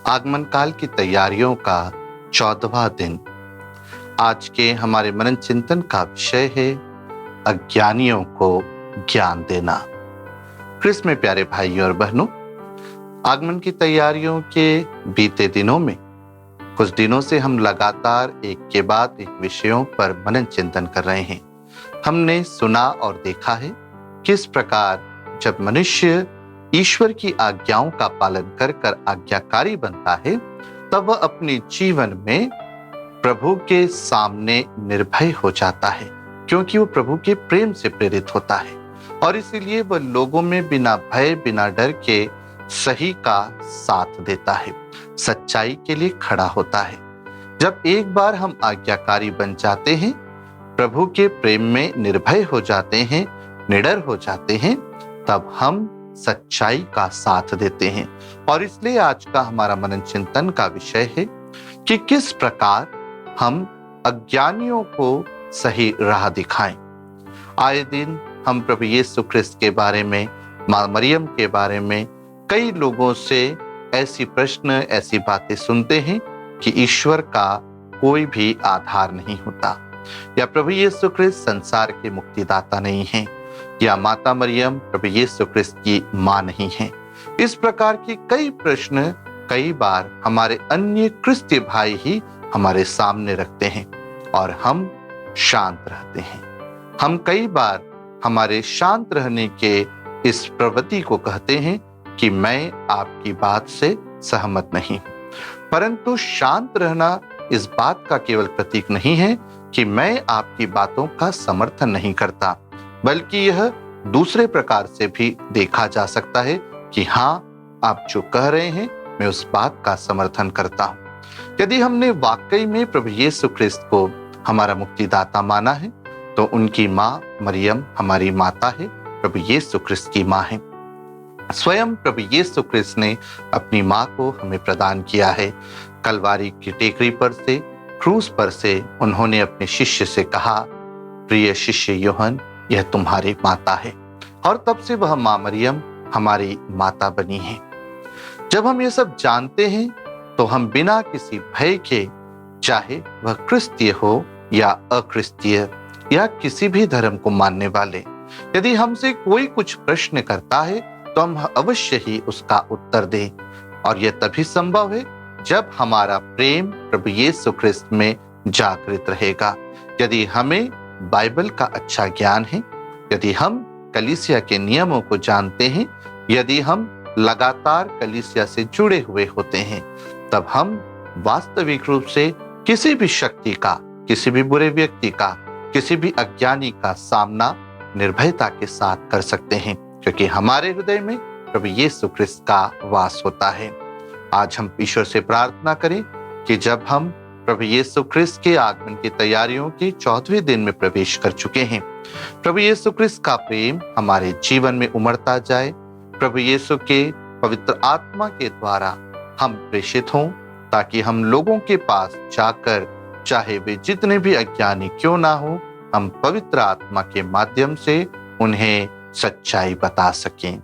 आगमन काल की तैयारियों का 14वां दिन। आज के हमारे मनन चिंतन का विषय है अज्ञानियों को ज्ञान देना। क्रिस्त में प्यारे भाइयों और बहनों, आगमन की तैयारियों के बीते दिनों में कुछ दिनों से हम लगातार एक के बाद एक विषयों पर मनन चिंतन कर रहे हैं। हमने सुना और देखा है किस प्रकार जब मनुष्य ईश्वर की आज्ञाओं का पालन कर कर आज्ञाकारी बनता है, तब वह अपने जीवन में प्रभु के सामने निर्भय हो जाता है, क्योंकि वो प्रभु के प्रेम से प्रेरित होता है और इसीलिए वह लोगों में बिना भय बिना डर के सही का साथ देता है, सच्चाई के लिए खड़ा होता है। जब एक बार हम आज्ञाकारी बन जाते हैं, प्रभु के प्रेम में निर्भय हो जाते हैं, निडर हो जाते हैं, तब हम सच्चाई का साथ देते हैं। और इसलिए आज का हमारा मनन चिंतन का विषय है कि किस प्रकार हम अज्ञानियों को सही राह दिखाएं। आए दिन हम प्रभु यीशु ख्रिस्त के बारे में, मां मरियम के बारे में कई लोगों से ऐसी प्रश्न, ऐसी बातें सुनते हैं कि ईश्वर का कोई भी आधार नहीं होता, या प्रभु यीशु ख्रिस्त संसार के मुक्तिदाता नहीं हैं, या माता मरियम प्रभु यीशु ख्रिस्त की मां नहीं है। इस प्रकार की कई प्रश्न कई बार हमारे अन्य क्रिस्तीय भाई ही हमारे सामने रखते हैं और हम शांत रहते हैं। हम कई बार हमारे शांत रहने के इस प्रवृत्ति को कहते हैं कि मैं आपकी बात से सहमत नहीं हूं, परंतु शांत रहना इस बात का केवल प्रतीक नहीं है कि मैं आपकी बातों का समर्थन नहीं करता, बल्कि यह दूसरे प्रकार से भी देखा जा सकता है कि हाँ, आप जो कह रहे हैं मैं उस बात का समर्थन करता हूं। यदि हमने वाकई में प्रभु यीशु ख्रिस्त को हमारा मुक्तिदाता माना है, तो उनकी मां मरियम हमारी माता है, प्रभु यीशु ख्रिस्त की मां है। स्वयं प्रभु यीशु ख्रिस्त ने अपनी मां को हमें प्रदान किया है। कलवारी की टेकरी पर से, क्रूस पर से उन्होंने अपने शिष्य से कहा, प्रिय शिष्य यूहन, यह तुम्हारी माता है। और तब से वह मां मरियम हमारी माता बनी है। जब हम ये सब जानते हैं, तो हम बिना किसी भय के, चाहे वह क्रिस्तीय हो या अक्रिस्तीय या किसी भी धर्म को मानने वाले, यदि हमसे कोई कुछ प्रश्न करता है तो हम अवश्य ही उसका उत्तर दें। और यह तभी संभव है जब हमारा प्रेम प्रभु यीशु ख्रिस्त में जागृत रहेगा। यदि हमें बाइबल का अच्छा ज्ञान है, यदि हम कलीसिया के नियमों को जानते हैं, यदि हम लगातार कलीसिया से जुड़े हुए होते हैं, तब हम वास्तविक रूप से किसी भी शक्ति का, किसी भी बुरे व्यक्ति का, किसी भी अज्ञानी का सामना निर्भयता के साथ कर सकते हैं, क्योंकि हमारे हृदय में प्रभु यीशु ख्रिस्त का वास होता है। आज हम ईश्वर से प्रार्थना करें कि जब हम प्रभु यीशु ख्रिस्त के आगमन की तैयारियों के 14वें दिन में प्रवेश कर चुके हैं, प्रभु यीशु ख्रिस्त का प्रेम हमारे जीवन में उमड़ता जाए। प्रभु यीशु के पवित्र आत्मा के द्वारा हम प्रेषित हों, ताकि हम लोगों के पास जाकर, चाहे वे जितने भी अज्ञानी क्यों ना हो, हम पवित्र आत्मा के माध्यम से उन्हें सच्चाई बता सकें।